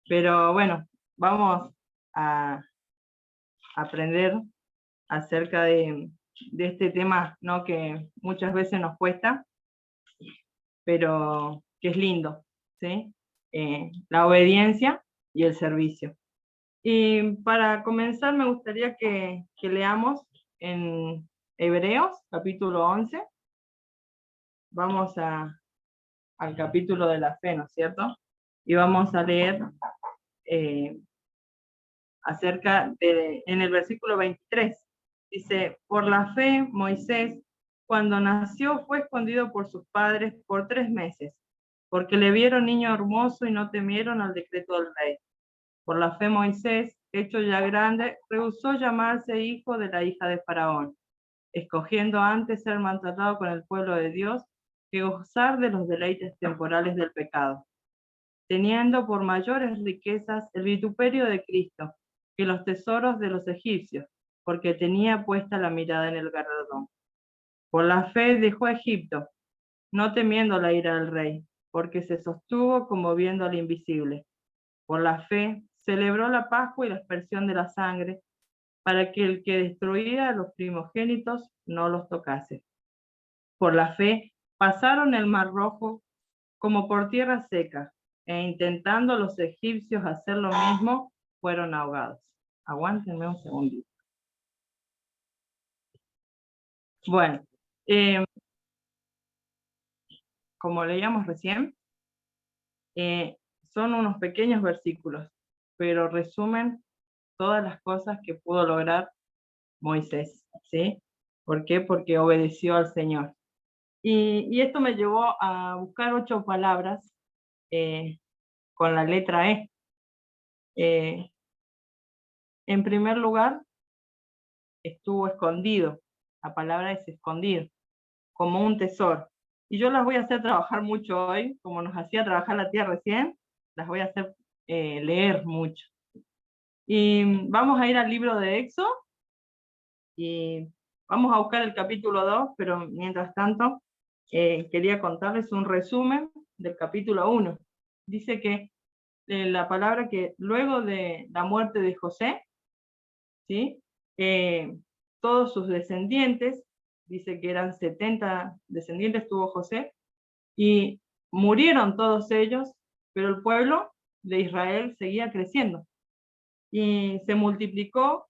Pero bueno, vamos a aprender acerca de este tema, ¿no? Que muchas veces nos cuesta, pero que es lindo, ¿sí? La obediencia y el servicio. Y para comenzar me gustaría que leamos en Hebreos, capítulo 11. Vamos al capítulo de la fe, ¿no es cierto? Y vamos a leer eh, en el versículo 23. Dice, por la fe, Moisés, cuando nació, fue escondido por sus padres por 3 meses, porque le vieron niño hermoso y no temieron al decreto del rey. Por la fe, Moisés, hecho ya grande, rehusó llamarse hijo de la hija de Faraón, escogiendo antes ser maltratado con el pueblo de Dios que gozar de los deleites temporales del pecado, teniendo por mayores riquezas el vituperio de Cristo que los tesoros de los egipcios, porque tenía puesta la mirada en el galardón. Por la fe dejó Egipto, no temiendo la ira del rey, porque se sostuvo como viendo al invisible. Por la fe celebró la Pascua y la aspersión de la sangre, para que el que destruía a los primogénitos no los tocase. Por la fe pasaron el mar Rojo como por tierra seca, e intentando los egipcios hacer lo mismo, fueron ahogados. Aguántenme un segundito. Bueno, como leíamos recién, son unos pequeños versículos, pero resumen todas las cosas que pudo lograr Moisés, ¿sí? ¿Por qué? Porque obedeció al Señor. Y esto me llevó a buscar 8 palabras con la letra E. En primer lugar, estuvo escondido. La palabra es escondido, como un tesoro. Y yo las voy a hacer trabajar mucho hoy, como nos hacía trabajar la tía recién, las voy a hacer leer mucho. Y vamos a ir al libro de Éxodo, y vamos a buscar el capítulo 2, pero mientras tanto quería contarles un resumen del capítulo 1. Dice que la palabra que luego de la muerte de José, ¿sí? Todos sus descendientes, dice que eran 70 descendientes tuvo José, y murieron todos ellos, pero el pueblo de Israel seguía creciendo y se multiplicó,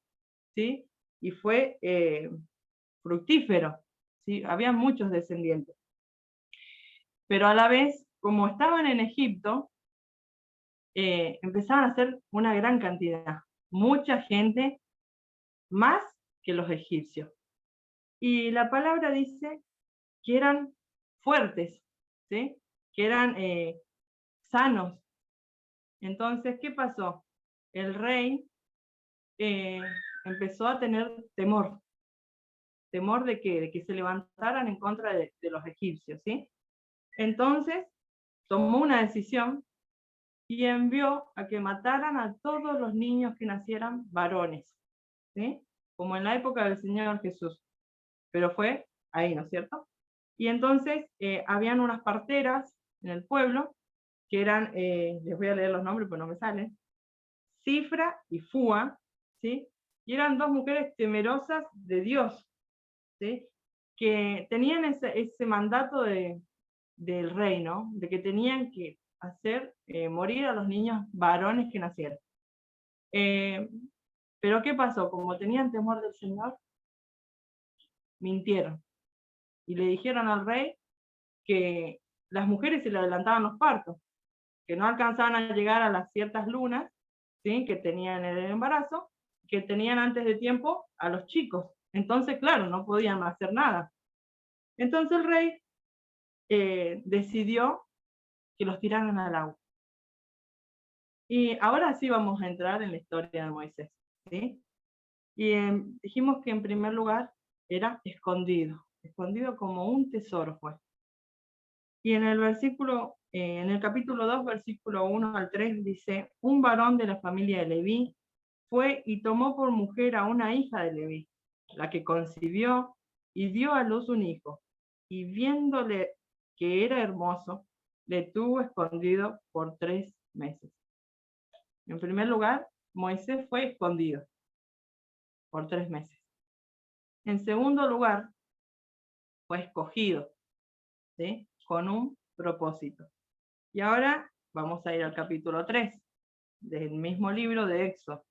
¿sí? Y fue fructífero, ¿sí? Había muchos descendientes. Pero a la vez, como estaban en Egipto, empezaron a ser una gran cantidad, mucha gente, más que los egipcios. Y la palabra dice que eran fuertes, ¿sí? Que eran sanos. Entonces, ¿qué pasó? El rey empezó a tener temor de que se levantaran en contra de los egipcios, ¿sí? Entonces, tomó una decisión y envió a que mataran a todos los niños que nacieran varones, ¿sí? Como en la época del Señor Jesús, pero fue ahí, ¿no es cierto? Y entonces habían unas parteras en el pueblo, que eran, les voy a leer los nombres, pero no me salen, Cifra y Fua, ¿sí? Y eran 2 mujeres temerosas de Dios, ¿sí? Que tenían ese mandato del rey, ¿no? De que tenían que hacer morir a los niños varones que nacieran. Pero ¿qué pasó? Como tenían temor del Señor, mintieron y le dijeron al rey que las mujeres se le adelantaban los partos, que no alcanzaban a llegar a las ciertas lunas, ¿sí? Que tenían el embarazo, que tenían antes de tiempo a los chicos. Entonces, claro, no podían hacer nada. Entonces el rey decidió que los tiraran al agua. Y ahora sí vamos a entrar en la historia de Moisés, ¿sí? Y dijimos que en primer lugar era escondido como un tesoro fue. Y en el capítulo 2, versículo 1 al 3, dice, un varón de la familia de Leví fue y tomó por mujer a una hija de Leví, la que concibió y dio a luz un hijo, y viéndole que era hermoso, le tuvo escondido por 3 meses. En primer lugar, Moisés fue escondido por 3 meses. En segundo lugar, fue escogido, ¿sí? Con un propósito. Y ahora vamos a ir al capítulo 3 del mismo libro de Éxodo.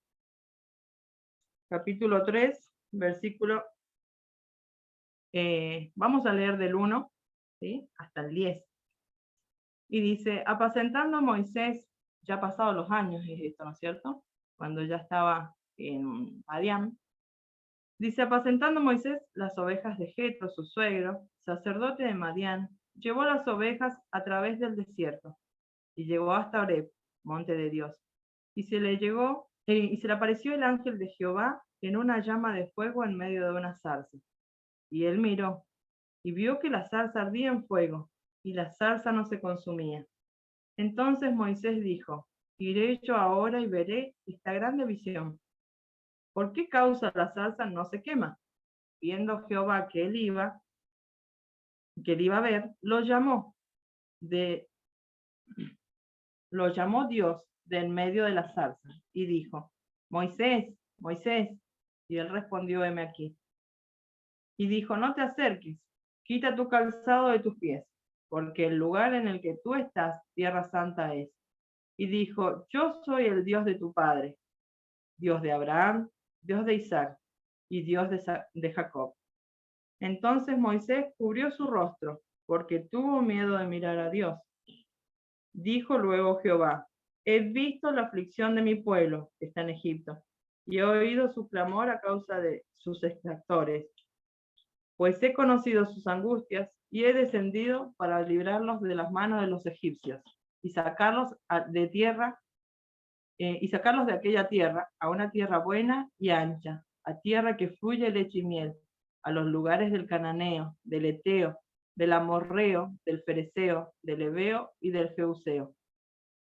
Capítulo 3, versículo, vamos a leer del 1, ¿sí? Hasta el 10. Y dice, apacentando a Moisés, ya pasados los años, es esto, ¿no es cierto? Cuando ya estaba en Madián. Dice, apacentando Moisés las ovejas de Jetro, su suegro, sacerdote de Madián, llevó las ovejas a través del desierto y llegó hasta Horeb, monte de Dios. Y se le apareció el ángel de Jehová en una llama de fuego en medio de una zarza. Y él miró y vio que la zarza ardía en fuego y la zarza no se consumía. Entonces Moisés dijo, iré yo ahora y veré esta grande visión. ¿Por qué causa la zarza no se quema? Viendo Jehová que él iba a ver, lo llamó Dios de en medio de la zarza y dijo, Moisés, Moisés. Y él respondió, heme aquí. Y dijo, no te acerques, quita tu calzado de tus pies, porque el lugar en el que tú estás, tierra santa es. Y dijo, yo soy el Dios de tu padre, Dios de Abraham, Dios de Isaac y Dios de Jacob. Entonces Moisés cubrió su rostro, porque tuvo miedo de mirar a Dios. Dijo luego Jehová, he visto la aflicción de mi pueblo, que está en Egipto, y he oído su clamor a causa de sus extractores. Pues he conocido sus angustias, y he descendido para librarlos de las manos de los egipcios, y sacarlos de aquella tierra a una tierra buena y ancha, a tierra que fluye leche y miel, a los lugares del cananeo, del eteo, del amorreo, del fereceo, del heveo y del jebuseo.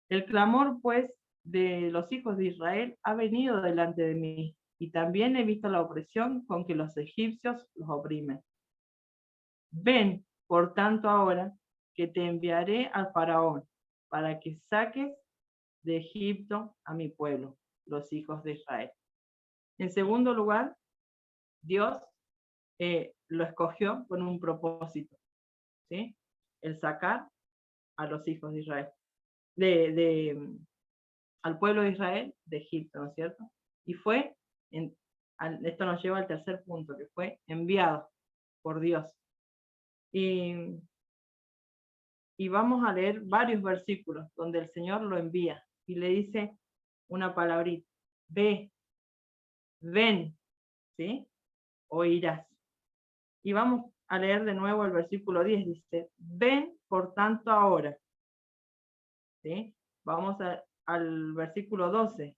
El clamor, pues, de los hijos de Israel ha venido delante de mí, y también he visto la opresión con que los egipcios los oprimen. Ven, por tanto, ahora que te enviaré al faraón, para que saques de Egipto a mi pueblo, los hijos de Israel. En segundo lugar, Dios lo escogió con un propósito, ¿sí? El sacar a los hijos de Israel, al pueblo de Israel de Egipto, ¿no es cierto? Y esto nos lleva al tercer punto, que fue enviado por Dios. Y vamos a leer varios versículos donde el Señor lo envía y le dice una palabrita, ve, ven, ¿sí? Oirás. Y vamos a leer de nuevo el versículo 10, dice, ven por tanto ahora, ¿sí? Vamos al versículo 12,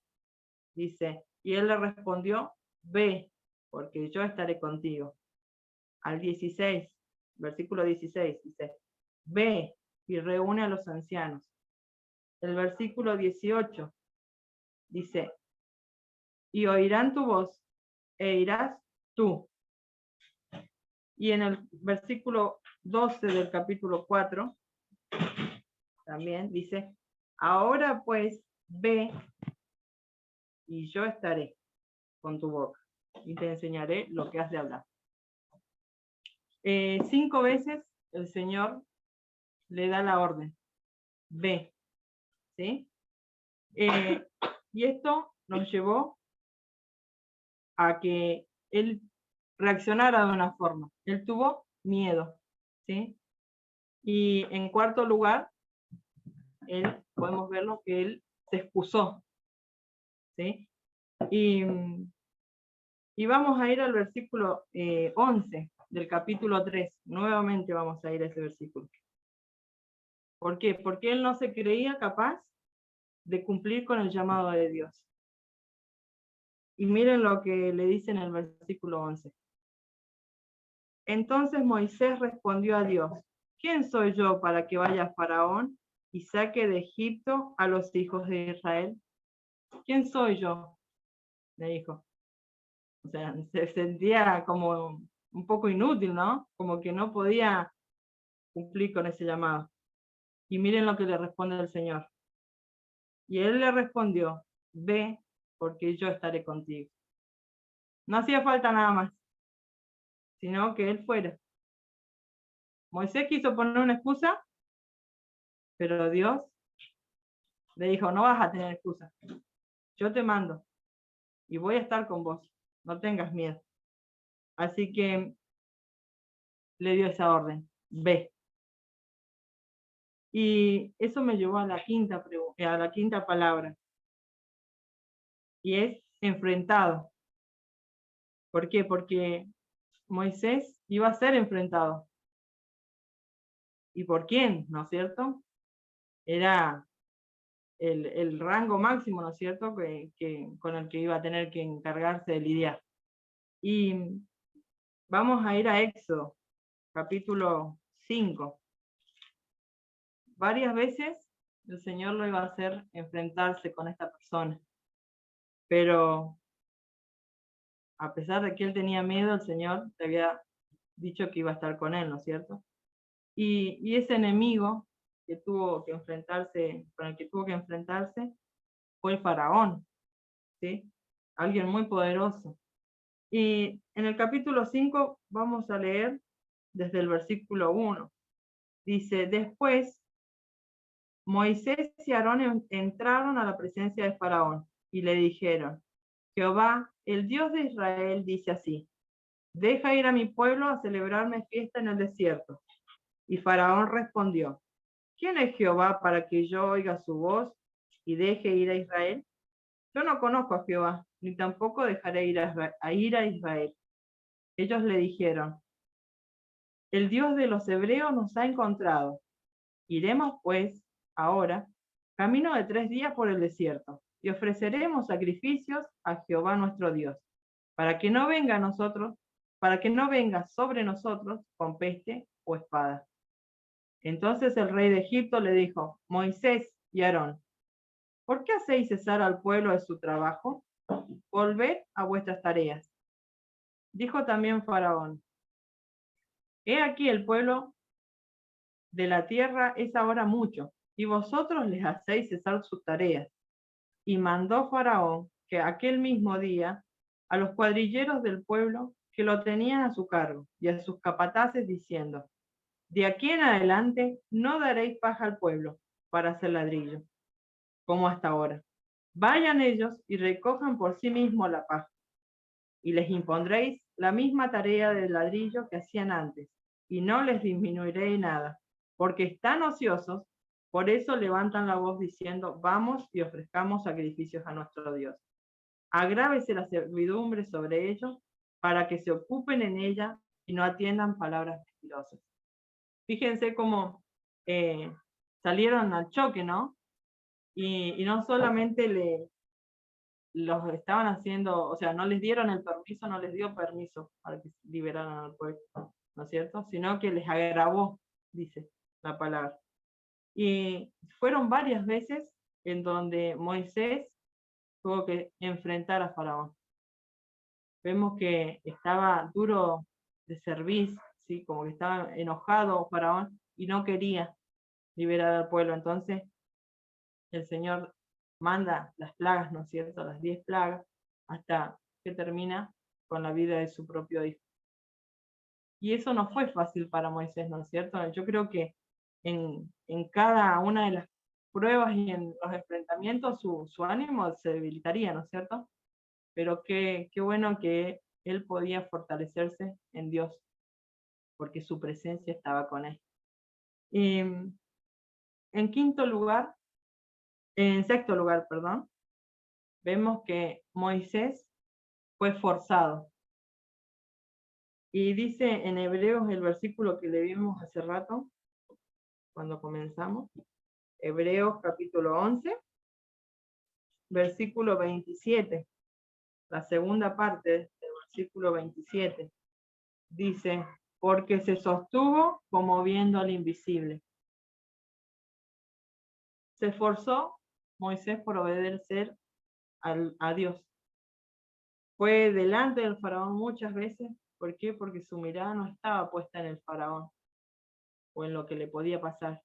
dice, y él le respondió, ve, porque yo estaré contigo. Al 16, versículo 16, dice, ve y reúne a los ancianos. El versículo 18 dice, y oirán tu voz e irás tú. Y en el versículo 12 del capítulo 4, también dice, ahora pues ve y yo estaré con tu boca y te enseñaré lo que has de hablar. 5 veces el Señor le da la orden, ve, ¿sí? Y esto nos llevó a que él reaccionara de una forma. Él tuvo miedo, ¿sí? Y en cuarto lugar, podemos verlo que él se excusó, ¿sí? Y vamos a ir al versículo 11 del capítulo 3. Nuevamente vamos a ir a ese versículo. ¿Por qué? Porque él no se creía capaz de cumplir con el llamado de Dios. Y miren lo que le dice en el versículo 11. Entonces Moisés respondió a Dios, ¿quién soy yo para que vaya a Faraón y saque de Egipto a los hijos de Israel? ¿Quién soy yo? Le dijo. O sea, se sentía como un poco inútil, ¿no? Como que no podía cumplir con ese llamado. Y miren lo que le responde el Señor. Y él le respondió, ve, porque yo estaré contigo. No hacía falta nada más, sino que él fuera. Moisés quiso poner una excusa, pero Dios le dijo, no vas a tener excusa. Yo te mando y voy a estar con vos. No tengas miedo. Así que le dio esa orden, ve. Y eso me llevó a la quinta palabra, y es enfrentado. ¿Por qué? Porque Moisés iba a ser enfrentado. ¿Y por quién? ¿No es cierto? Era el rango máximo, ¿no es cierto?, con el que iba a tener que encargarse de lidiar. Y vamos a ir a Éxodo, capítulo 5. Varias veces el Señor lo iba a hacer enfrentarse con esta persona, pero a pesar de que él tenía miedo, el Señor le había dicho que iba a estar con él, ¿no es cierto? Y ese enemigo que tuvo que enfrentarse, con el que tuvo que enfrentarse, fue el faraón, ¿sí? Alguien muy poderoso. Y en el capítulo 5 vamos a leer desde el versículo 1. Dice, después Moisés y Aarón entraron a la presencia de Faraón y le dijeron, Jehová, el Dios de Israel, dice así, deja ir a mi pueblo a celebrarme fiesta en el desierto. Y Faraón respondió, ¿quién es Jehová para que yo oiga su voz y deje ir a Israel? Yo no conozco a Jehová, ni tampoco dejaré ir a Israel. Ellos le dijeron, el Dios de los hebreos nos ha encontrado. Iremos pues, ahora, camino de 3 días por el desierto, y ofreceremos sacrificios a Jehová nuestro Dios, para que no venga sobre nosotros con peste o espada. Entonces el rey de Egipto le dijo, Moisés y Aarón, ¿por qué hacéis cesar al pueblo de su trabajo? Volved a vuestras tareas. Dijo también Faraón, he aquí el pueblo de la tierra es ahora mucho, y vosotros les hacéis cesar sus tareas. Y mandó Faraón que aquel mismo día a los cuadrilleros del pueblo que lo tenían a su cargo y a sus capataces diciendo, de aquí en adelante no daréis paja al pueblo para hacer ladrillo, como hasta ahora. Vayan ellos y recojan por sí mismos la paja, y les impondréis la misma tarea del ladrillo que hacían antes, y no les disminuiré nada, porque están ociosos, por eso levantan la voz diciendo, vamos y ofrezcamos sacrificios a nuestro Dios. Agrávese la servidumbre sobre ellos, para que se ocupen en ella y no atiendan palabras mentirosas. Fíjense cómo salieron al choque, ¿no? Y no solamente los estaban haciendo, o sea, no les dieron el permiso, no les dio permiso para que liberaran al pueblo, ¿no es cierto? Sino que les agravó, dice la palabra. Y fueron varias veces en donde Moisés tuvo que enfrentar a Faraón. Vemos que estaba duro de cerviz, ¿sí? Como que estaba enojado Faraón y no quería liberar al pueblo. Entonces el Señor manda las plagas, ¿no es cierto? Las 10 plagas, hasta que termina con la vida de su propio hijo. Y eso no fue fácil para Moisés, ¿no es cierto? Yo creo que en cada una de las pruebas y en los enfrentamientos su ánimo se debilitaría, ¿no es cierto? Pero qué bueno que él podía fortalecerse en Dios, porque su presencia estaba con él. Y en sexto lugar, perdón, vemos que Moisés fue forzado. Y dice en Hebreos el versículo que le vimos hace rato, cuando comenzamos, Hebreos capítulo 11, versículo 27, la segunda parte del versículo 27, dice, porque se sostuvo como viendo al invisible. Se esforzó Moisés por obedecer a Dios. Fue delante del faraón muchas veces. ¿Por qué? Porque su mirada no estaba puesta en el faraón o en lo que le podía pasar,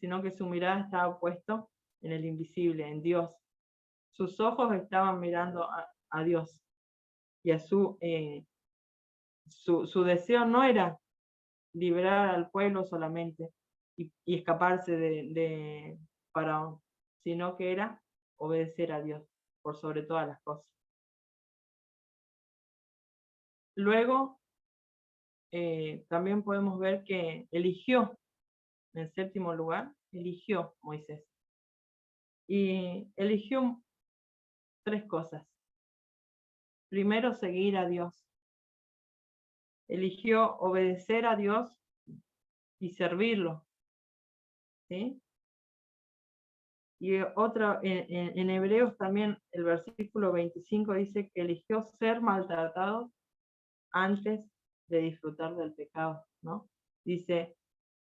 sino que su mirada estaba puesta en el invisible, en Dios. sus ojos estaban mirando a Dios, y a su deseo no era liberar al pueblo solamente y escaparse de Faraón, sino que era obedecer a Dios por sobre todas las cosas. Luego, también podemos ver que eligió, en el séptimo lugar, eligió Moisés. Y eligió 3 cosas. Primero, seguir a Dios. Eligió obedecer a Dios y servirlo. ¿Sí? Y otra, en Hebreos también, el versículo 25 dice que eligió ser maltratado antes de disfrutar del pecado, ¿no? Dice,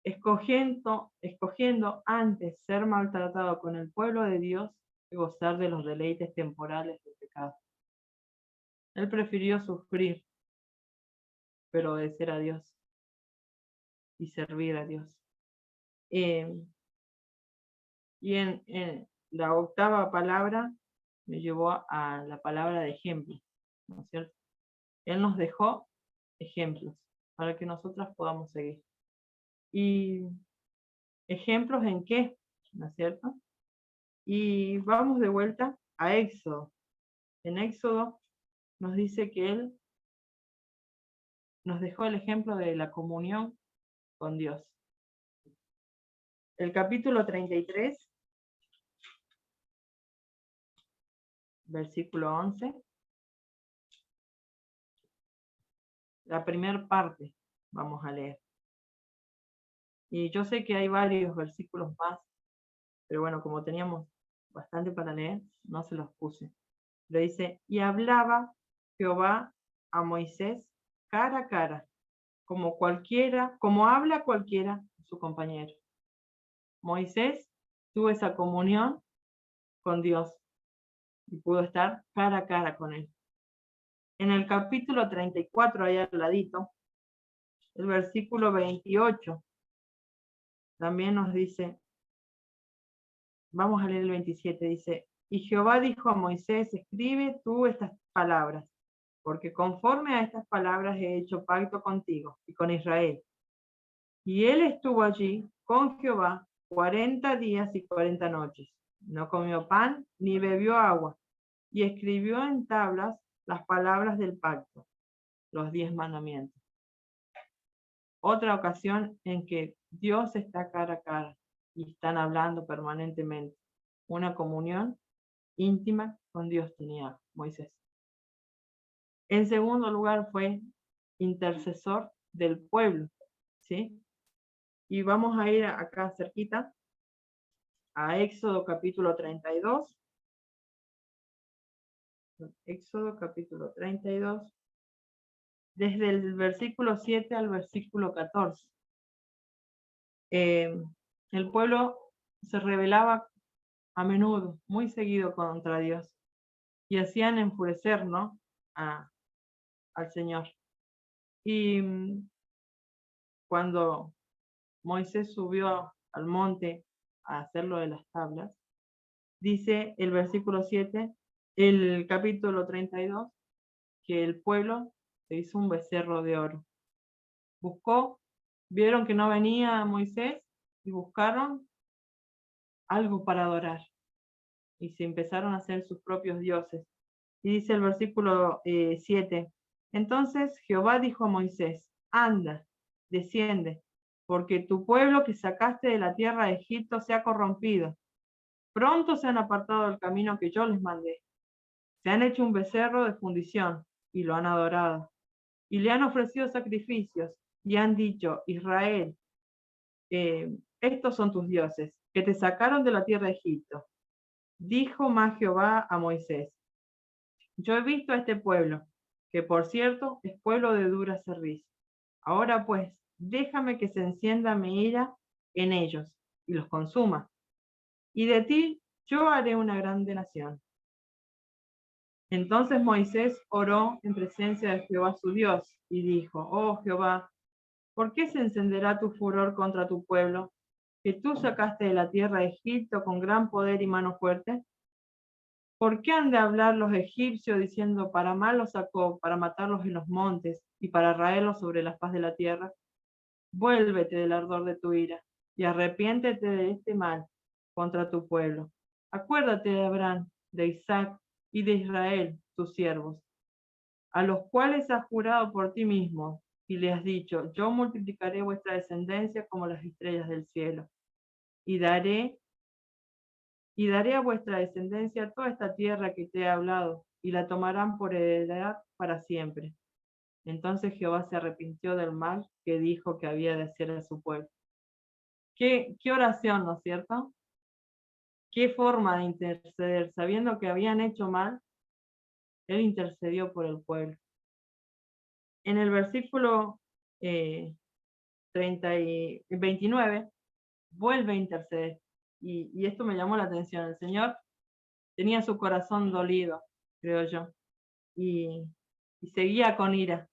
escogiendo antes ser maltratado con el pueblo de Dios que gozar de los deleites temporales del pecado. Él prefirió sufrir, pero obedecer a Dios y servir a Dios. Y en la octava palabra me llevó a la palabra de ejemplo, ¿no es cierto? Él nos dejó ejemplos para que nosotras podamos seguir. ¿Y ejemplos en qué? ¿No es cierto? Y vamos de vuelta a Éxodo. En Éxodo nos dice que Él nos dejó el ejemplo de la comunión con Dios. El capítulo 33, versículo 11. La primera parte vamos a leer. Y yo sé que hay varios versículos más, pero bueno, como teníamos bastante para leer, no se los puse. Le dice, y hablaba Jehová a Moisés cara a cara, como habla cualquiera de su compañero. Moisés tuvo esa comunión con Dios y pudo estar cara a cara con él. En el capítulo 34, ahí al ladito, el versículo 28, también nos dice, vamos a leer el 27, dice, y Jehová dijo a Moisés, escribe tú estas palabras, porque conforme a estas palabras he hecho pacto contigo y con Israel. Y él estuvo allí con Jehová 40 días y 40 noches. No comió pan ni bebió agua, y escribió en tablas las palabras del pacto, los 10 mandamientos. Otra ocasión en que Dios está cara a cara y están hablando permanentemente. Una comunión íntima con Dios tenía Moisés. En segundo lugar fue intercesor del pueblo, ¿sí? Y vamos a ir acá cerquita a Éxodo capítulo 32. Éxodo capítulo 32, desde el versículo 7 al versículo 14. El pueblo se rebelaba a menudo, muy seguido contra Dios, y hacían enfurecer, ¿no?, al Señor. Y cuando Moisés subió al monte a hacerlo de las tablas, dice el versículo 7, el capítulo 32, que el pueblo se hizo un becerro de oro. Vieron que no venía Moisés y buscaron algo para adorar. Y se empezaron a hacer sus propios dioses. Y dice el versículo 7, entonces Jehová dijo a Moisés, anda, desciende, porque tu pueblo que sacaste de la tierra de Egipto se ha corrompido. Pronto se han apartado del camino que yo les mandé. Se han hecho un becerro de fundición y lo han adorado. Y le han ofrecido sacrificios y han dicho, Israel, estos son tus dioses, que te sacaron de la tierra de Egipto. Dijo más Jehová a Moisés, yo he visto a este pueblo, que por cierto es pueblo de dura cerviz. Ahora pues, déjame que se encienda mi ira en ellos y los consuma. Y de ti yo haré una grande nación. Entonces Moisés oró en presencia de Jehová su Dios y dijo, oh Jehová, ¿por qué se encenderá tu furor contra tu pueblo, que tú sacaste de la tierra de Egipto con gran poder y mano fuerte? ¿Por qué han de hablar los egipcios diciendo, para mal los sacó, para matarlos en los montes y para raerlos sobre la faz de la tierra? Vuélvete del ardor de tu ira y arrepiéntete de este mal contra tu pueblo. Acuérdate de Abraham, de Isaac y de Israel, tus siervos, a los cuales has jurado por ti mismo y le has dicho, yo multiplicaré vuestra descendencia como las estrellas del cielo y daré a vuestra descendencia toda esta tierra que te he hablado, y la tomarán por heredad para siempre. Entonces Jehová se arrepintió del mal que dijo que había de hacer a su pueblo. ¿Qué oración, ¿no es cierto? ¿Qué forma de interceder? Sabiendo que habían hecho mal, él intercedió por el pueblo. En el versículo 29, vuelve a interceder. Y esto me llamó la atención. El Señor tenía su corazón dolido, creo yo, y seguía con ira,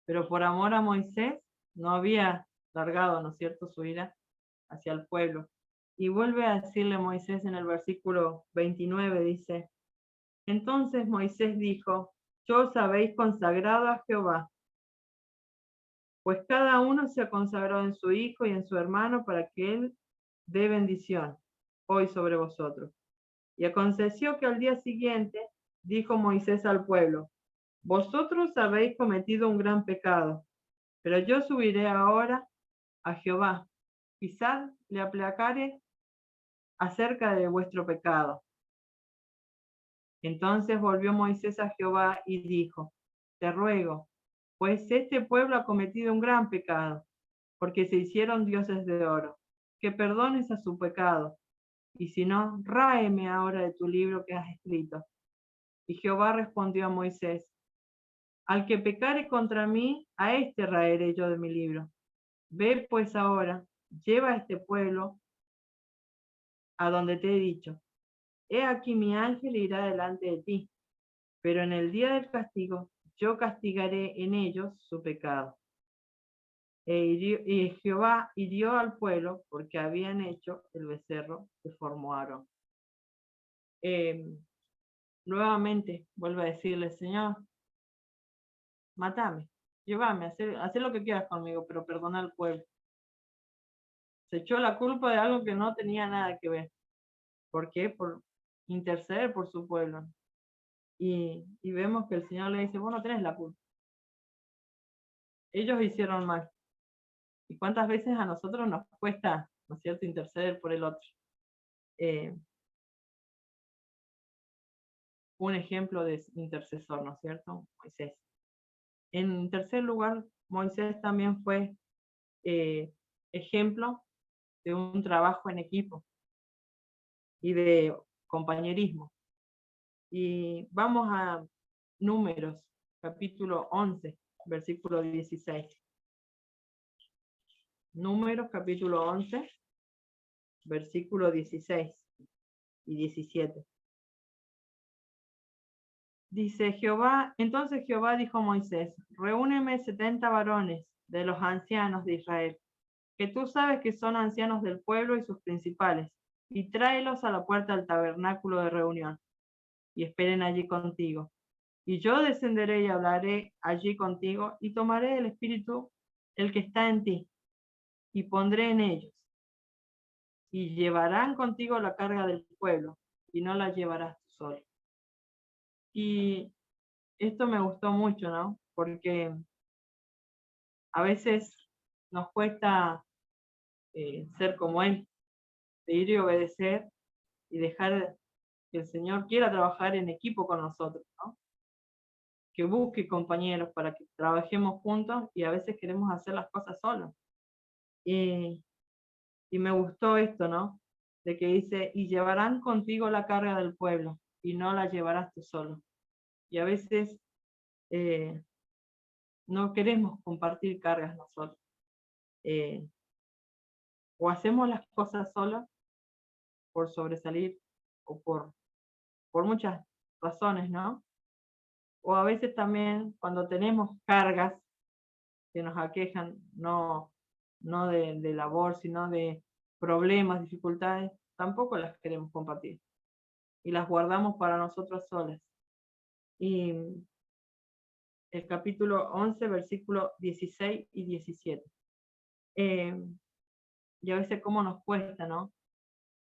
pero por amor a Moisés no había largado, ¿no es cierto?, su ira hacia el pueblo. Y vuelve a decirle Moisés en el versículo 29, dice, entonces Moisés dijo, yo os habéis consagrado a Jehová, pues cada uno se ha consagrado en su hijo y en su hermano para que él dé bendición hoy sobre vosotros. Y aconteció que al día siguiente dijo Moisés al pueblo, vosotros habéis cometido un gran pecado, pero yo subiré ahora a Jehová, quizás le aplacare acerca de vuestro pecado. Entonces volvió Moisés a Jehová y dijo, te ruego, pues este pueblo ha cometido un gran pecado, porque se hicieron dioses de oro, que perdones a su pecado, y si no, ráeme ahora de tu libro que has escrito. Y Jehová respondió a Moisés, al que pecare contra mí, a este raeré yo de mi libro. Ve pues ahora, lleva a este pueblo a donde te he dicho. He aquí mi ángel irá delante de ti, pero en el día del castigo yo castigaré en ellos su pecado. Y Jehová hirió al pueblo porque habían hecho el becerro que formó Aarón. Nuevamente vuelve a decirle, Señor, mátame, llévame, haz lo que quieras conmigo, pero perdona al pueblo. Se echó la culpa de algo que no tenía nada que ver. ¿Por qué? Por interceder por su pueblo. Y vemos que el Señor le dice, vos no tenés la culpa. Ellos hicieron mal. ¿Y cuántas veces a nosotros nos cuesta, ¿no es cierto?, interceder por el otro? Un ejemplo de intercesor, ¿no es cierto? Moisés. En tercer lugar, Moisés también fue ejemplo de un trabajo en equipo y de compañerismo. Y vamos a Números, capítulo 11, versículo 16. Números, capítulo 11, versículo 16 y 17. Dice Jehová, entonces Jehová dijo a Moisés, reúneme 70 varones de los ancianos de Israel, que tú sabes que son ancianos del pueblo y sus principales, y tráelos a la puerta del tabernáculo de reunión, y esperen allí contigo. Y yo descenderé y hablaré allí contigo, y tomaré el espíritu, el que está en ti, y pondré en ellos, y llevarán contigo la carga del pueblo, y no la llevarás tú solo. Y esto me gustó mucho, ¿no? Porque a veces nos cuesta ser como Él, ir y obedecer y dejar que el Señor quiera trabajar en equipo con nosotros, ¿no? Que busque compañeros para que trabajemos juntos y a veces queremos hacer las cosas solos. Y me gustó esto, ¿no? De que dice, y llevarán contigo la carga del pueblo y no la llevarás tú solo. Y a veces no queremos compartir cargas nosotros. O hacemos las cosas solas por sobresalir o por muchas razones, ¿no? O a veces también cuando tenemos cargas que nos aquejan, no de labor, sino de problemas, dificultades, tampoco las queremos compartir. y las guardamos para nosotros solas. Y el capítulo 11, versículos 16 y 17. Y a veces cómo nos cuesta, ¿no?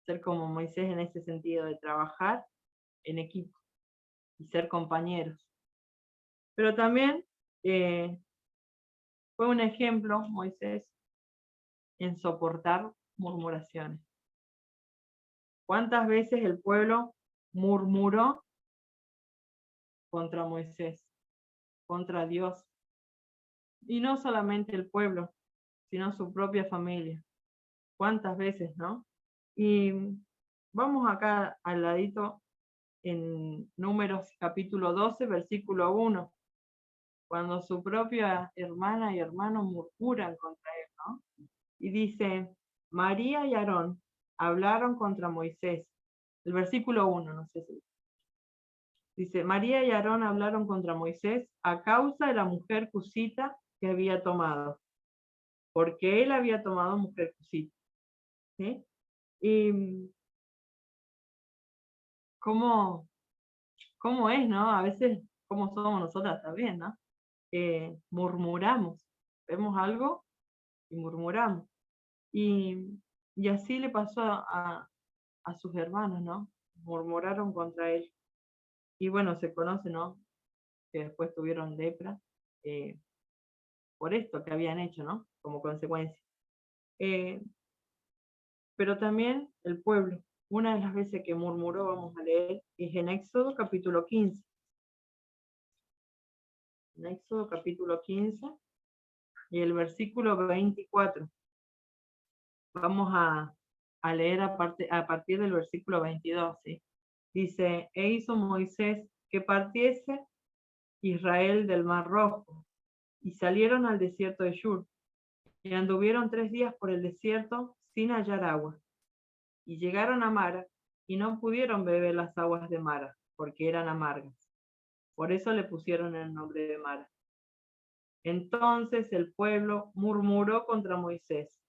Ser como Moisés en ese sentido, de trabajar en equipo y ser compañeros. Pero también fue un ejemplo, Moisés, en soportar murmuraciones. ¿Cuántas veces el pueblo murmuró contra Moisés, contra Dios? Y no solamente el pueblo, sino su propia familia. ¿Cuántas veces, no? Y vamos acá al ladito en Números capítulo 12, versículo 1, cuando su propia hermana y hermano murmuran contra él, ¿no? Y dice, María y Aarón hablaron contra Moisés. El versículo 1, no sé si. Dice, María y Aarón hablaron contra Moisés a causa de la mujer cusita que había tomado, porque él había tomado mujer cusita. ¿Sí? Y cómo es, ¿no? A veces, cómo somos nosotras también, ¿no? Murmuramos, vemos algo y murmuramos. Y así le pasó a sus hermanos, ¿no? Murmuraron contra él. Y bueno, se conoce, ¿no? Que después tuvieron lepra por esto que habían hecho, ¿no? Como consecuencia. Pero también el pueblo, una de las veces que murmuró, vamos a leer, es en Éxodo capítulo 15. En Éxodo capítulo 15 y el versículo 24. Vamos a leer a partir del versículo 22, ¿sí? Dice, e hizo Moisés que partiese Israel del Mar Rojo, y salieron al desierto de Shur, y anduvieron 3 días por el desierto sin hallar agua, y llegaron a Mara, y no pudieron beber las aguas de Mara, porque eran amargas. Por eso le pusieron el nombre de Mara. Entonces el pueblo murmuró contra Moisés,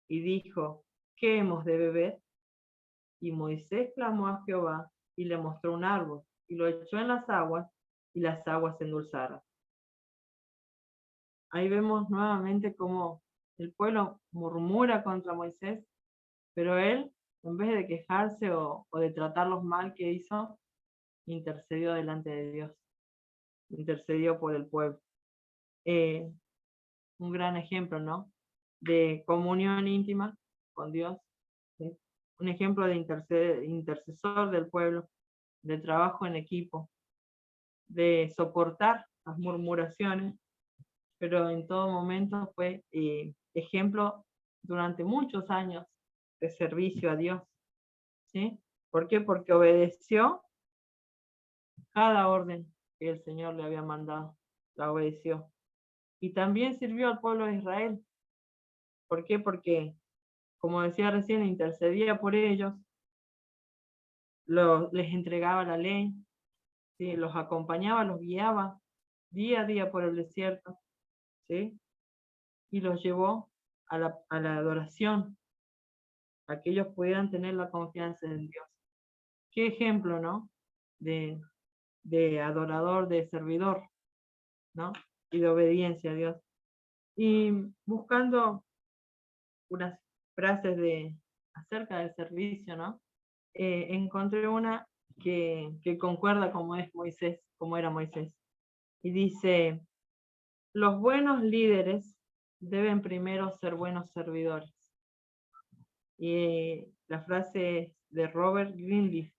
y dijo, ¿qué hemos de beber? Y Moisés clamó a Jehová, y le mostró un árbol, y lo echó en las aguas, y las aguas se endulzaron. Ahí vemos nuevamente cómo el pueblo murmura contra Moisés, pero él, en vez de quejarse o de tratarlos mal que hizo, intercedió delante de Dios, intercedió por el pueblo. Un gran ejemplo, ¿no? De comunión íntima con Dios, ¿sí? Un ejemplo de intercesor del pueblo, de trabajo en equipo, de soportar las murmuraciones, pero en todo momento fue ejemplo durante muchos años de servicio a Dios, ¿sí? ¿Por qué? Porque obedeció cada orden que el Señor le había mandado, la obedeció. Y también sirvió al pueblo de Israel. ¿Por qué? Porque, como decía recién, intercedía por ellos, les entregaba la ley, ¿sí? Los acompañaba, los guiaba día a día por el desierto, ¿sí? Y los llevó a la adoración, a que ellos pudieran tener la confianza en Dios. Qué ejemplo, ¿no? De adorador, de servidor, ¿no? Y de obediencia a Dios. Y buscando unas frases acerca del servicio, ¿no? Encontré una que concuerda como es Moisés, como era Moisés. Y dice, los buenos líderes deben primero ser buenos servidores. Y la frase es de Robert Greenleaf,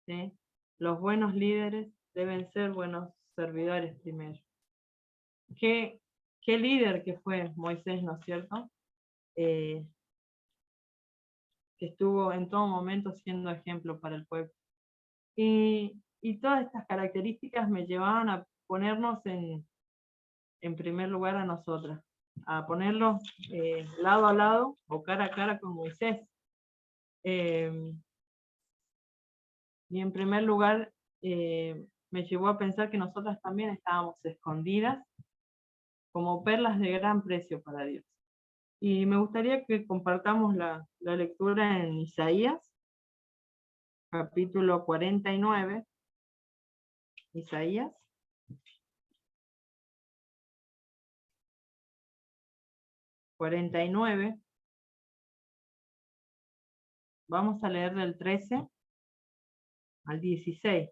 ¿sí? Los buenos líderes deben ser buenos servidores primero. ¿Qué líder que fue Moisés, ¿no es cierto? Que estuvo en todo momento siendo ejemplo para el pueblo. Y todas estas características me llevaban a ponernos en primer lugar a nosotras, a ponerlos lado a lado o cara a cara con Moisés. Y en primer lugar, me llevó a pensar que nosotras también estábamos escondidas como perlas de gran precio para Dios. Y me gustaría que compartamos la lectura en Isaías, capítulo 49, Isaías. Vamos a leer del 13 al 16.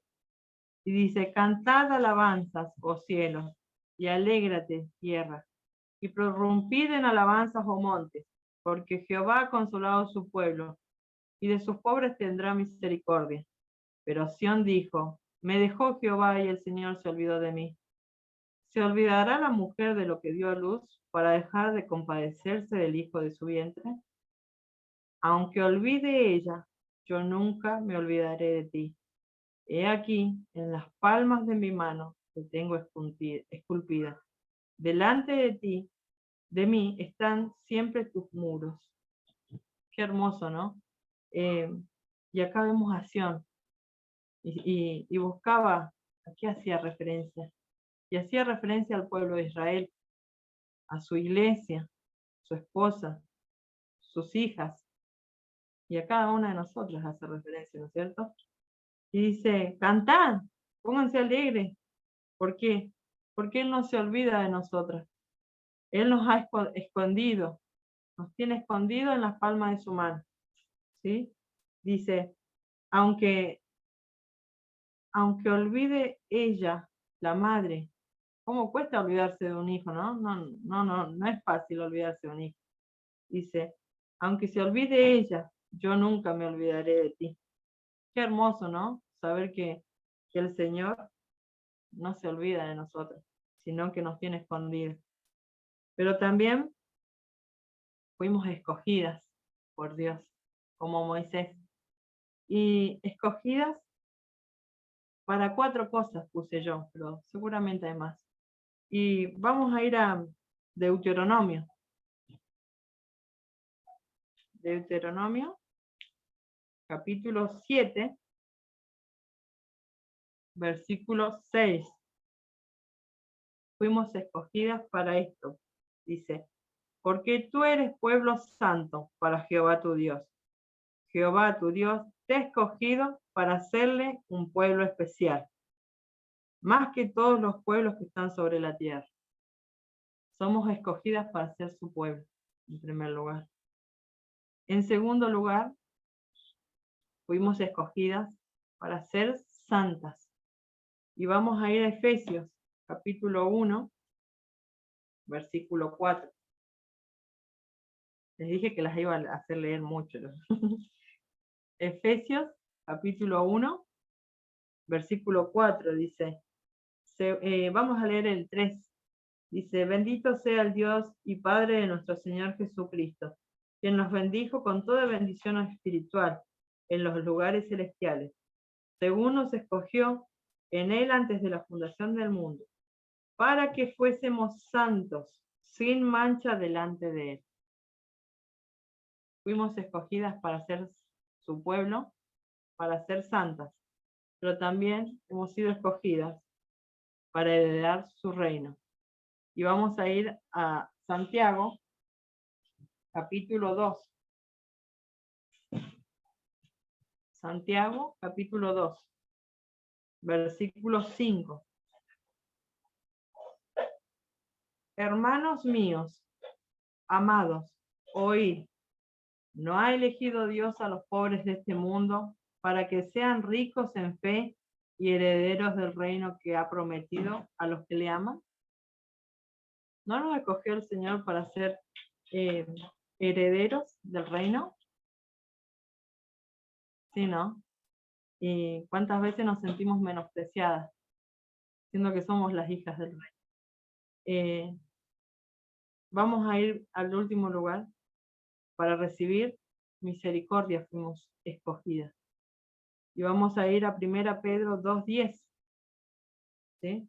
Y dice, cantad alabanzas, oh cielos, y alégrate, tierra, y prorrumpid en alabanzas, oh montes, porque Jehová ha consolado a su pueblo, y de sus pobres tendrá misericordia. Pero Sión dijo, me dejó Jehová y el Señor se olvidó de mí. ¿Se olvidará la mujer de lo que dio a luz para dejar de compadecerse del hijo de su vientre? Aunque olvide ella, yo nunca me olvidaré de ti. He aquí, en las palmas de mi mano, te tengo esculpida. Delante de ti, de mí, están siempre tus muros. Qué hermoso, ¿no? Y acá vemos a Sión. Y buscaba, ¿a qué hacía referencia? Y hacía referencia al pueblo de Israel, a su iglesia, su esposa, sus hijas, y a cada una de nosotras hace referencia, ¿no es cierto? Y dice, cantad, pónganse alegres. ¿Por qué? Porque Él no se olvida de nosotras. Él nos ha escondido, nos tiene escondido en las palmas de su mano. ¿Sí? Dice, aunque olvide ella, la madre, ¿cómo cuesta olvidarse de un hijo, no? No es fácil olvidarse de un hijo. Dice, aunque se olvide ella, yo nunca me olvidaré de ti. Qué hermoso, ¿no? Saber que el Señor no se olvida de nosotros, sino que nos tiene escondidos. Pero también fuimos escogidas por Dios, como Moisés. Y escogidas para 4 cosas puse yo, pero seguramente hay más. Y vamos a ir a Deuteronomio. Deuteronomio, capítulo 7, versículo 6. Fuimos escogidas para esto. Dice, porque tú eres pueblo santo para Jehová tu Dios. Jehová tu Dios te ha escogido para hacerle un pueblo especial, más que todos los pueblos que están sobre la tierra. Somos escogidas para ser su pueblo, en primer lugar. En segundo lugar, fuimos escogidas para ser santas. Y vamos a ir a Efesios, capítulo 1, versículo 4. Les dije que las iba a hacer leer mucho. Efesios, capítulo 1, versículo 4, dice, vamos a leer el 3. Dice, bendito sea el Dios y Padre de nuestro Señor Jesucristo, quien nos bendijo con toda bendición espiritual en los lugares celestiales, según nos escogió en Él antes de la fundación del mundo, para que fuésemos santos, sin mancha delante de Él. Fuimos escogidas para ser su pueblo, para ser santas, pero también hemos sido escogidas para heredar su reino. Y vamos a ir a Santiago, capítulo 2. Santiago, capítulo 2, versículo 5. Hermanos míos, amados, oíd, ¿no ha elegido Dios a los pobres de este mundo para que sean ricos en fe y herederos del reino que ha prometido a los que le aman? ¿No nos escogió el Señor para ser herederos del reino? Sí, ¿no? ¿Y cuántas veces nos sentimos menospreciadas, siendo que somos las hijas del rey? Vamos a ir al último lugar. Para recibir misericordia fuimos escogidas. Y vamos a ir a 1 Pedro 2:10. ¿Sí?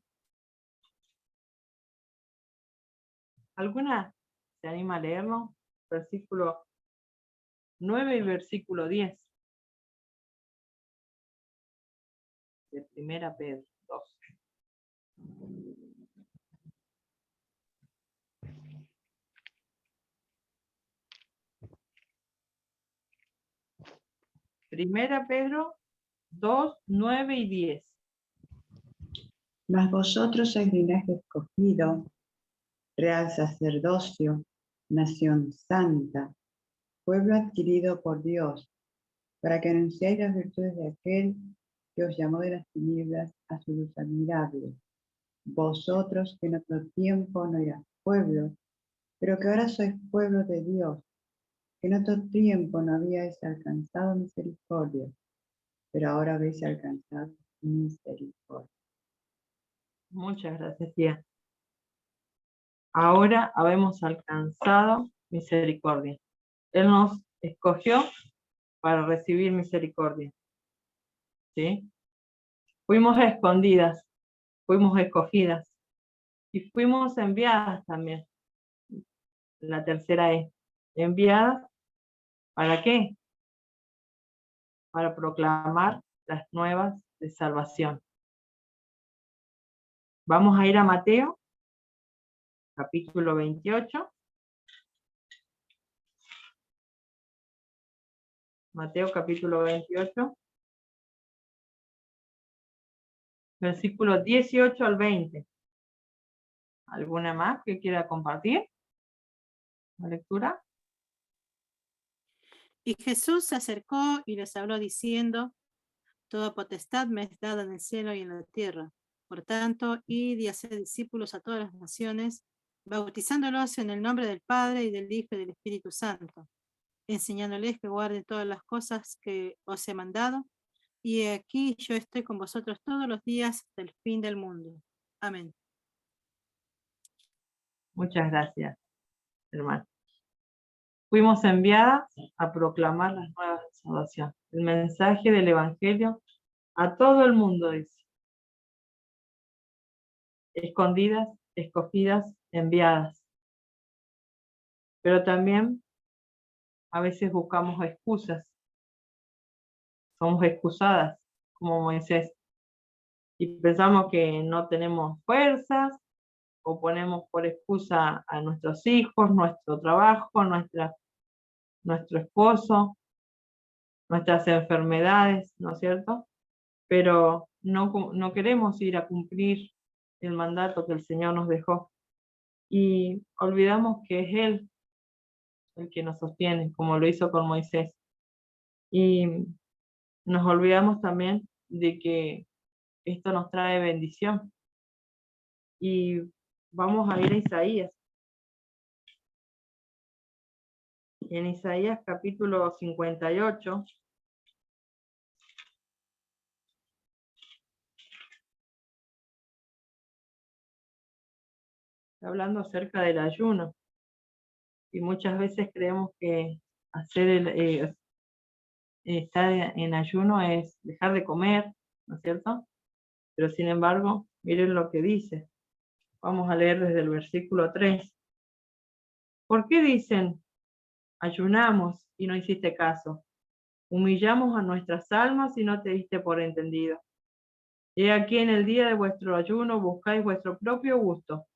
¿Alguna se anima a leerlo? Versículo 9 y versículo 10. De 1 Pedro 2. Primera Pedro 2, 9 y 10. Mas vosotros sois linaje escogido, real sacerdocio, nación santa, pueblo adquirido por Dios, para que anunciéis las virtudes de aquel que os llamó de las tinieblas a su luz admirable. Vosotros que en otro tiempo no eras pueblo, pero que ahora sois pueblo de Dios, que en otro tiempo no habíais alcanzado misericordia, pero ahora habéis alcanzado misericordia. Muchas gracias, tía. Ahora habemos alcanzado misericordia. Él nos escogió para recibir misericordia. ¿Sí? Fuimos escondidas, fuimos escogidas y fuimos enviadas también. La tercera es, enviadas, ¿para qué? Para proclamar las nuevas de salvación. Vamos a ir a Mateo, capítulo 28. Mateo, capítulo 28. Versículos 18 al 20. ¿Alguna más que quiera compartir la lectura? Y Jesús se acercó y les habló diciendo: Toda potestad me es dada en el cielo y en la tierra. Por tanto, id y haced discípulos a todas las naciones, bautizándolos en el nombre del Padre y del Hijo y del Espíritu Santo, enseñándoles que guarden todas las cosas que os he mandado. Y aquí yo estoy con vosotros todos los días hasta el fin del mundo. Amén. Muchas gracias, hermano. Fuimos enviadas a proclamar las nuevas de salvación. El mensaje del Evangelio a todo el mundo, dice. Escondidas, escogidas, enviadas. Pero también a veces buscamos excusas. Somos excusadas, como Moisés. Y pensamos que no tenemos fuerzas, o ponemos por excusa a nuestros hijos, nuestro trabajo, nuestro esposo, nuestras enfermedades, ¿no es cierto? Pero no queremos ir a cumplir el mandato que el Señor nos dejó. Y olvidamos que es Él el que nos sostiene, como lo hizo con Moisés. Y nos olvidamos también de que esto nos trae bendición. Y vamos a ir a Isaías. En Isaías capítulo 58, hablando acerca del ayuno. Y muchas veces creemos que estar en ayuno es dejar de comer, ¿no es cierto? Pero sin embargo, miren lo que dice. Vamos a leer desde el versículo 3. ¿Por qué dicen, ayunamos y no hiciste caso? Humillamos a nuestras almas y no te diste por entendido. He aquí en el día de vuestro ayuno buscáis vuestro propio gusto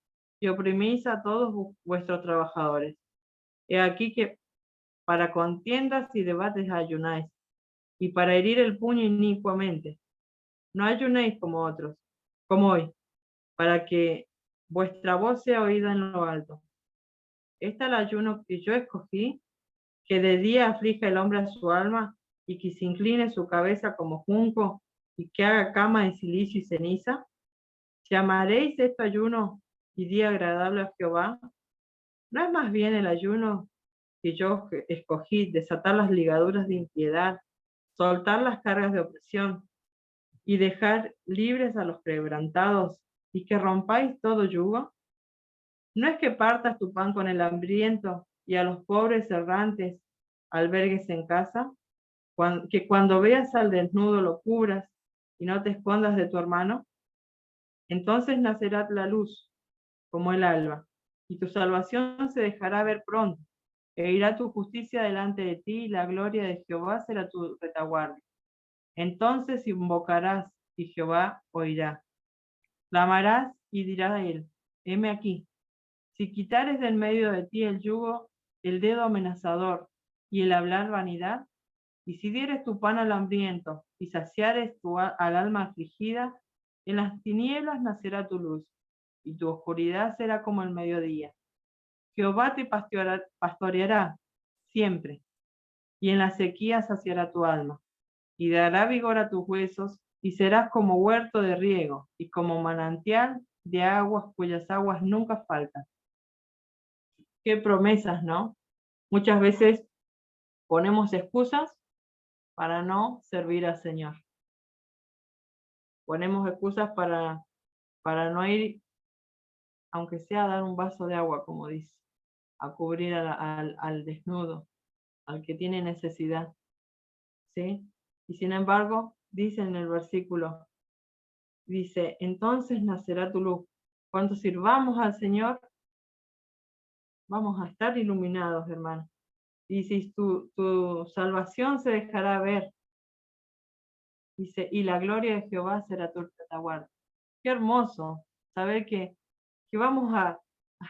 y oprimís a todos vuestros trabajadores. He aquí que para contiendas y debates ayunáis, y para herir el puño inicuamente. No ayunéis como otros, como hoy, para que vuestra voz sea oída en lo alto. Este es el ayuno que yo escogí, que de día aflija el hombre a su alma, y que se incline su cabeza como junco, y que haga cama de silicio y ceniza. ¿Llamaréis esto ayuno y día agradable a Jehová? ¿No es más bien el ayuno que yo escogí, desatar las ligaduras de impiedad, soltar las cargas de opresión y dejar libres a los quebrantados, y que rompáis todo yugo? ¿No es que partas tu pan con el hambriento y a los pobres errantes albergues en casa? Que cuando veas al desnudo lo cubras y no te escondas de tu hermano. Entonces nacerá la luz como el alba, y tu salvación se dejará ver pronto, e irá tu justicia delante de ti, y la gloria de Jehová será tu retaguardia. Entonces invocarás, y Jehová oirá. Clamarás, y dirá a él, heme aquí. Si quitares del medio de ti el yugo, el dedo amenazador, y el hablar vanidad, y si dieres tu pan al hambriento, y saciares al alma afligida, en las tinieblas nacerá tu luz, y tu oscuridad será como el mediodía. Jehová te pastoreará siempre, y en la sequía saciará tu alma, y dará vigor a tus huesos, y serás como huerto de riego, y como manantial de aguas cuyas aguas nunca faltan. Qué promesas, ¿no? Muchas veces ponemos excusas para no servir al Señor. Ponemos excusas para no ir, aunque sea a dar un vaso de agua, como dice, a cubrir al desnudo, al que tiene necesidad, ¿sí? Y sin embargo, dice en el versículo, dice, entonces nacerá tu luz. Cuando sirvamos al Señor, vamos a estar iluminados, hermano. Dice, tu salvación se dejará ver. Dice, y la gloria de Jehová será tu retaguardia. Qué hermoso saber que vamos a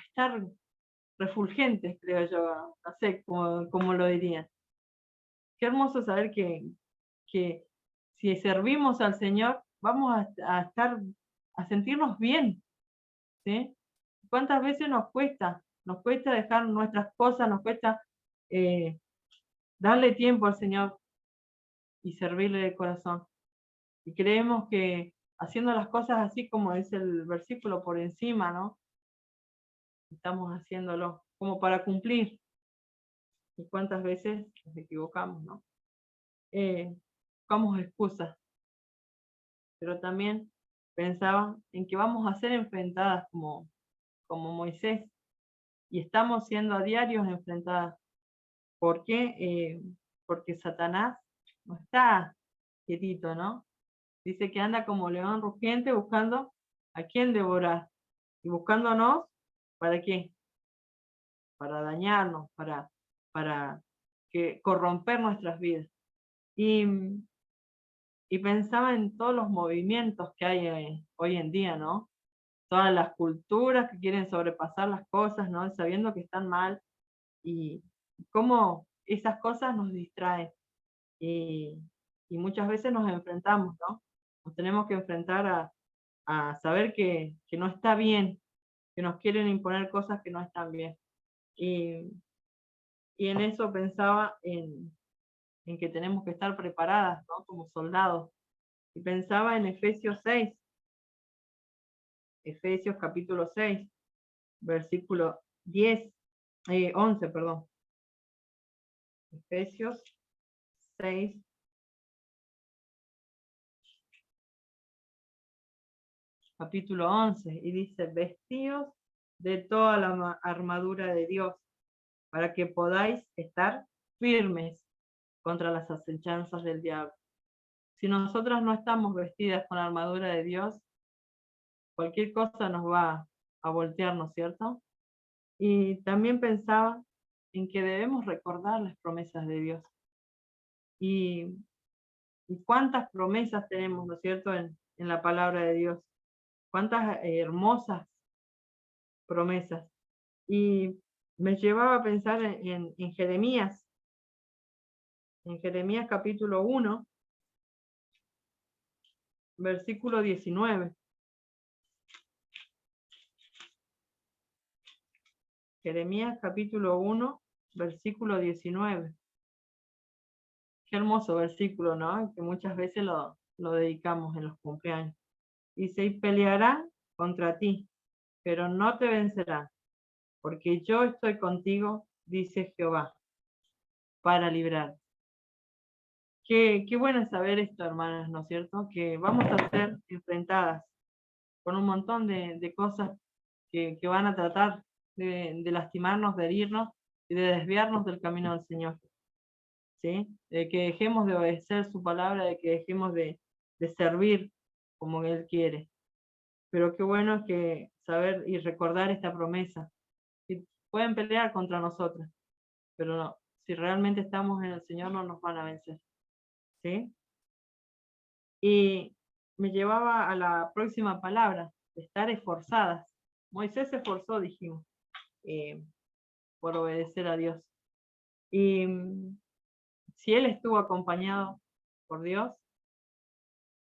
estar refulgentes, creo yo, no sé cómo lo diría. Qué hermoso saber que si servimos al Señor, vamos a sentirnos bien, ¿sí? ¿Cuántas veces nos cuesta dejar nuestras cosas, nos cuesta darle tiempo al Señor y servirle de corazón? Y creemos que haciendo las cosas así como dice el versículo por encima, ¿no? Estamos haciéndolo como para cumplir. ¿Y cuántas veces nos equivocamos, no? Buscamos excusas, pero también pensaba en que vamos a ser enfrentadas como Moisés, y estamos siendo a diario enfrentadas. ¿Por qué? Porque Satanás no está quietito, ¿no? Dice que anda como león rugiente buscando a quién devorar, y buscándonos, ¿para qué? Para dañarnos, para corromper nuestras vidas. Y pensaba en todos los movimientos que hay hoy en día, ¿no? Todas las culturas que quieren sobrepasar las cosas, ¿no? Sabiendo que están mal, y cómo esas cosas nos distraen. Y, y muchas veces nos enfrentamos, ¿no? Nos tenemos que enfrentar a saber que no está bien, que nos quieren imponer cosas que no están bien. Y en eso pensaba en que tenemos que estar preparadas, ¿no? Como soldados. Y pensaba en Efesios 6, Efesios capítulo 6, versículo 11, perdón. Efesios 6, capítulo 11, y dice, vestidos de toda la armadura de Dios, para que podáis estar firmes contra las acechanzas del diablo. Si nosotras no estamos vestidas con la armadura de Dios, cualquier cosa nos va a voltear, ¿no es cierto? Y también pensaba en que debemos recordar las promesas de Dios. Y cuántas promesas tenemos, ¿no es cierto?, en la palabra de Dios. Cuántas hermosas promesas. Y me llevaba a pensar en Jeremías, capítulo 1, versículo 19. Jeremías capítulo 1, versículo 19. Qué hermoso versículo, ¿no? Que muchas veces lo dedicamos en los cumpleaños. Dice, y pelearán contra ti, pero no te vencerán, porque yo estoy contigo, dice Jehová, para librar. Qué bueno es saber esto, hermanas, ¿no es cierto? Que vamos a ser enfrentadas con un montón de cosas que van a tratar de lastimarnos, de herirnos y de desviarnos del camino del Señor. ¿Sí? De que dejemos de obedecer su palabra, de que dejemos de servir como Él quiere. Pero qué bueno es que saber y recordar esta promesa. Que pueden pelear contra nosotros, pero no, si realmente estamos en el Señor no nos van a vencer. ¿Sí? Y me llevaba a la próxima palabra, estar esforzadas. Moisés se esforzó, dijimos, por obedecer a Dios. Y si él estuvo acompañado por Dios,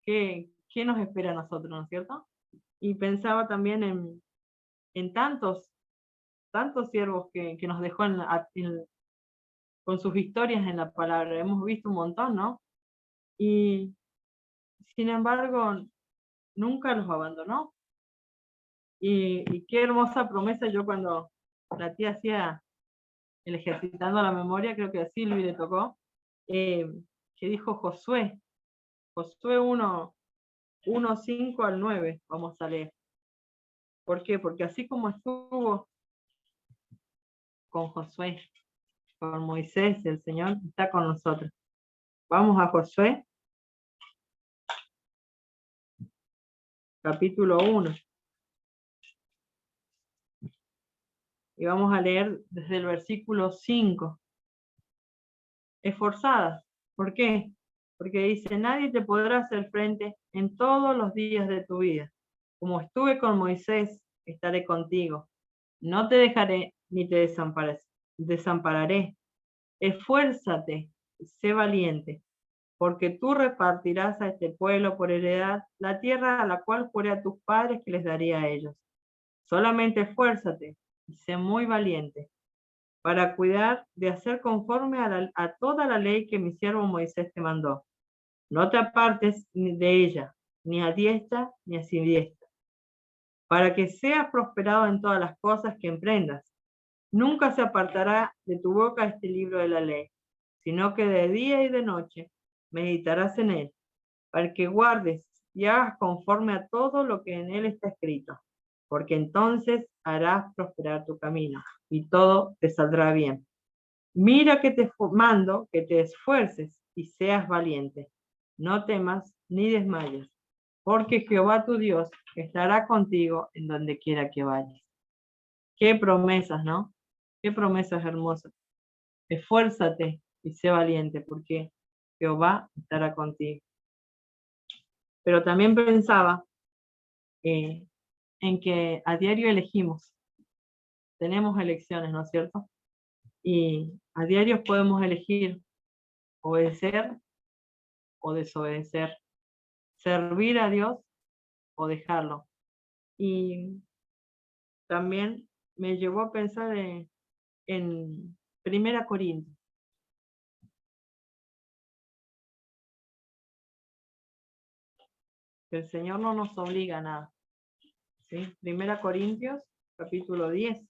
¿qué nos espera a nosotros, no es cierto? Y pensaba también en tantos siervos que nos dejó con sus historias en la palabra. Hemos visto un montón, ¿no? Y sin embargo, nunca los abandonó. Y qué hermosa promesa. Yo cuando la tía hacía el ejercitando la memoria, creo que a Silvi le tocó, que dijo Josué 1:5 al 9, vamos a leer. ¿Por qué? Porque así como estuvo con Josué, con Moisés, el Señor está con nosotros. Vamos a Josué, capítulo 1. Y vamos a leer desde el versículo 5. Esforzadas. ¿Por qué? Porque dice, nadie te podrá hacer frente en todos los días de tu vida. Como estuve con Moisés, estaré contigo. No te dejaré ni te desampararé. Esfuérzate, sé valiente, porque tú repartirás a este pueblo por heredad la tierra a la cual juré a tus padres que les daría a ellos. Solamente esfuérzate y sé muy valiente, para cuidar de hacer conforme a toda la ley que mi siervo Moisés te mandó. No te apartes de ella, ni a diestra ni a siniestra, para que seas prosperado en todas las cosas que emprendas. Nunca se apartará de tu boca este libro de la ley, sino que de día y de noche meditarás en él, para que guardes y hagas conforme a todo lo que en él está escrito, porque entonces harás prosperar tu camino y todo te saldrá bien. Mira que te mando que te esfuerces y seas valiente. No temas ni desmayes, porque Jehová tu Dios estará contigo en donde quiera que vayas. Qué promesas, ¿no? Qué promesas hermosas. Esfuérzate y sé valiente, porque Jehová estará contigo. Pero también pensaba en que a diario elegimos. Tenemos elecciones, ¿no es cierto? Y a diario podemos elegir obedecer o desobedecer, servir a Dios o dejarlo. Y también me llevó a pensar en 1 Corintios. Que el Señor no nos obliga a nada. ¿Sí? 1 Corintios, capítulo 10.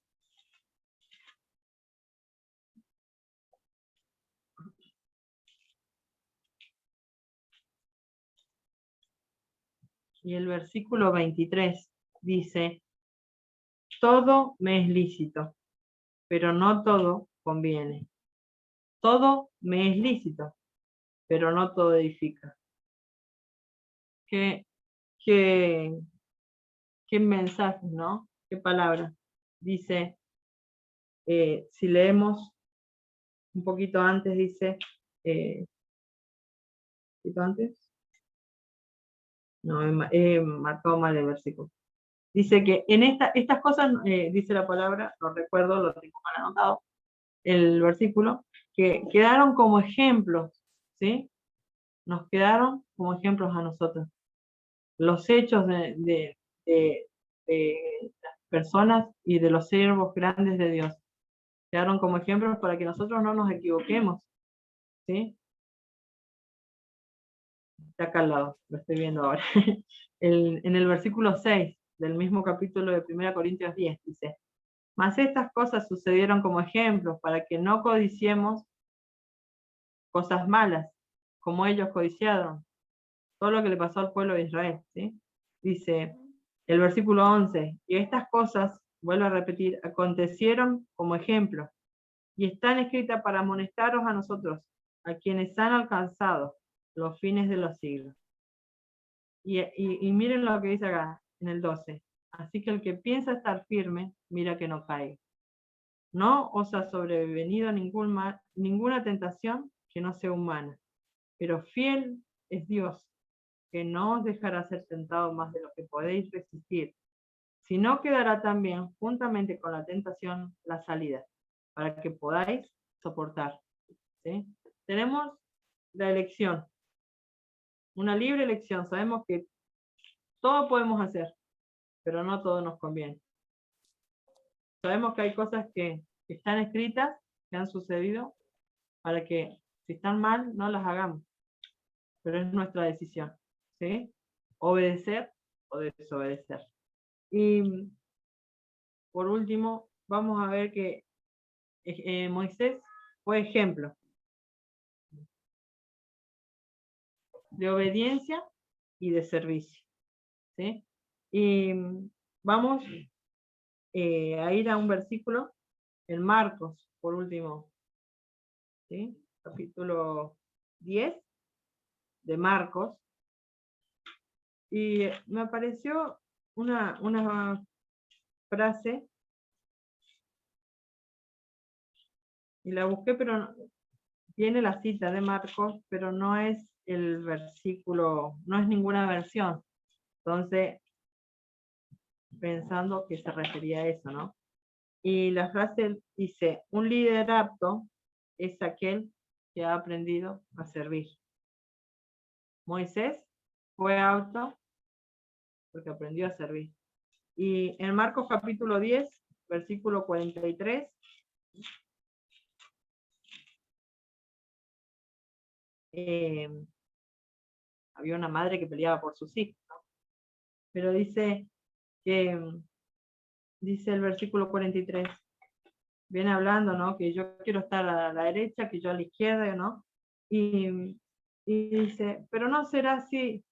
Y el versículo 23 dice, todo me es lícito, pero no todo conviene. Todo me es lícito, pero no todo edifica. Qué, qué, qué mensaje, ¿no? Qué palabra. Dice, si leemos un poquito antes, dice, ¿un poquito antes? No, he marcado mal el versículo. Dice que en estas cosas, dice la palabra, lo recuerdo, lo tengo mal anotado, el versículo, que quedaron como ejemplos, ¿sí? Nos quedaron como ejemplos a nosotros. Los hechos de las personas y de los siervos grandes de Dios quedaron como ejemplos para que nosotros no nos equivoquemos, ¿sí? Está acá al lado, lo estoy viendo ahora. En el versículo 6 del mismo capítulo de 1 Corintios 10 dice, mas estas cosas sucedieron como ejemplos para que no codiciemos cosas malas, como ellos codiciaron. Todo lo que le pasó al pueblo de Israel, ¿sí? Dice el versículo 11, y estas cosas, vuelvo a repetir, acontecieron como ejemplo, y están escritas para amonestaros a nosotros, a quienes han alcanzado los fines de los siglos. Y miren lo que dice acá, en el 12. Así que el que piensa estar firme, mira que no caiga. No os ha sobrevenido ninguna tentación que no sea humana, pero fiel es Dios, que no os dejará ser tentado más de lo que podéis resistir, sino que dará también, juntamente con la tentación, la salida, para que podáis soportar. ¿Sí? Tenemos la elección. una libre elección. Sabemos que todo podemos hacer, pero no todo nos conviene. Sabemos que hay cosas que están escritas, que han sucedido, para que si están mal, no las hagamos. Pero es nuestra decisión, ¿sí? Obedecer o desobedecer. Y por último, vamos a ver que Moisés fue ejemplo de obediencia y de servicio, ¿sí? Y vamos a ir a un versículo en Marcos, por último, ¿sí? Capítulo 10 de Marcos. Y me apareció una frase, y la busqué, pero tiene la cita de Marcos, pero no es el versículo, no es ninguna versión. Entonces, pensando que se refería a eso, ¿no? Y la frase dice, un líder apto es aquel que ha aprendido a servir. Moisés fue apto porque aprendió a servir. Y en Marcos capítulo 10, versículo 43, había una madre que peleaba por sus hijos, ¿no? Pero dice que, dice el versículo 43, viene hablando, ¿no? Que yo quiero estar a la derecha, que yo a la izquierda, ¿no? Y dice, pero no será así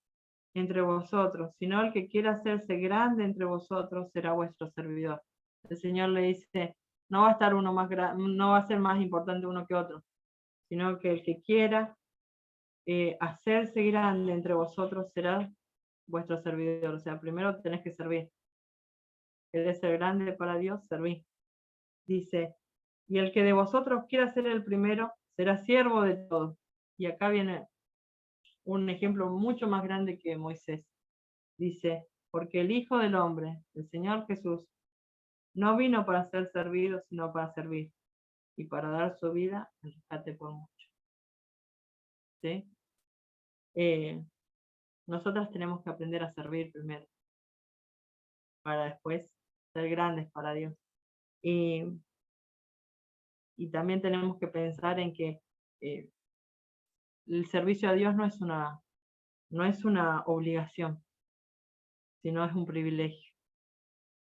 entre vosotros, sino el que quiera hacerse grande entre vosotros será vuestro servidor. El Señor le dice, no va a estar uno más grande, no va a ser más importante uno que otro, sino que el que quiera hacerse grande entre vosotros será vuestro servidor. O sea, primero tenés que servir. ¿Querés ser grande para Dios? Serví. Dice, y el que de vosotros quiera ser el primero será siervo de todos. Y acá viene un ejemplo mucho más grande que Moisés. Dice, porque el Hijo del Hombre, el Señor Jesús, no vino para ser servido, sino para servir, y para dar su vida en rescate por mucho. ¿Sí? Nosotras tenemos que aprender a servir primero, para después ser grandes para Dios. Y también tenemos que pensar en que el servicio a Dios no es una obligación, sino es un privilegio.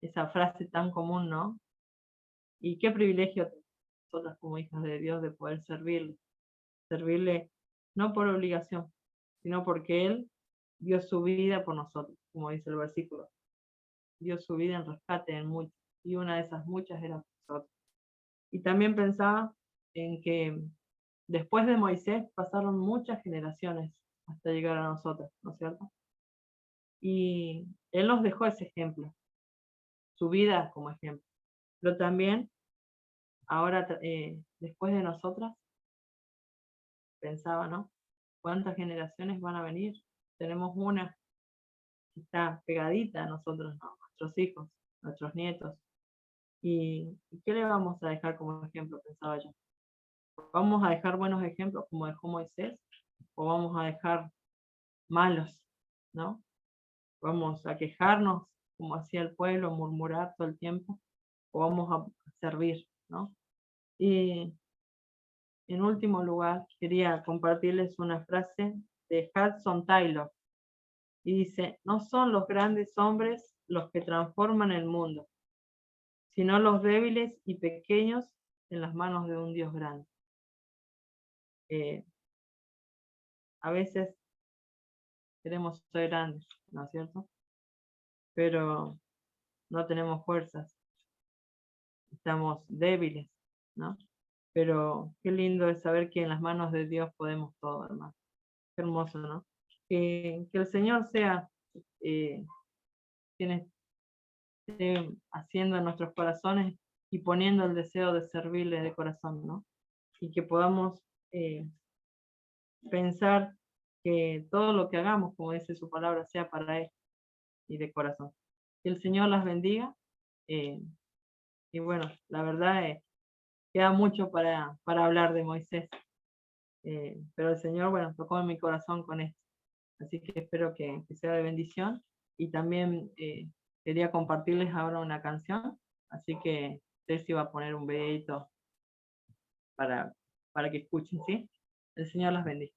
Esa frase tan común, ¿no? Y qué privilegio nosotras como hijas de Dios de poder servirle no por obligación, sino porque Él dio su vida por nosotros, como dice el versículo. Dio su vida en rescate en muchos, y una de esas muchas era nosotros. Y también pensaba en que después de Moisés pasaron muchas generaciones hasta llegar a nosotros, ¿no es cierto? Y Él nos dejó ese ejemplo, su vida como ejemplo. Pero también, ahora, después de nosotras, pensaba, ¿no? ¿Cuántas generaciones van a venir? Tenemos una que está pegadita a nosotros, ¿no? Nuestros hijos, nuestros nietos. ¿Y qué le vamos a dejar como ejemplo? Pensaba yo. ¿Vamos a dejar buenos ejemplos como dejó Moisés? ¿O vamos a dejar malos, ¿no? ¿Vamos a quejarnos como hacía el pueblo, murmurar todo el tiempo? ¿O vamos a servir, ¿no? Y en último lugar, quería compartirles una frase de Hudson Taylor. Y dice, no son los grandes hombres los que transforman el mundo, sino los débiles y pequeños en las manos de un Dios grande. A veces queremos ser grandes, ¿no es cierto? Pero no tenemos fuerzas, estamos débiles, ¿no? Pero qué lindo es saber que en las manos de Dios podemos todo, hermano. Qué hermoso, ¿no? Que el Señor sea quien esté haciendo en nuestros corazones y poniendo el deseo de servirle de corazón, ¿no? Y que podamos pensar que todo lo que hagamos, como dice su palabra, sea para Él y de corazón. Que el Señor las bendiga. Y bueno, la verdad queda mucho para hablar de Moisés. Pero el Señor, bueno, tocó en mi corazón con esto. Así que espero que sea de bendición. Y también quería compartirles ahora una canción, así que Ceci va a poner un videito para que escuchen, ¿sí? El Señor las bendiga.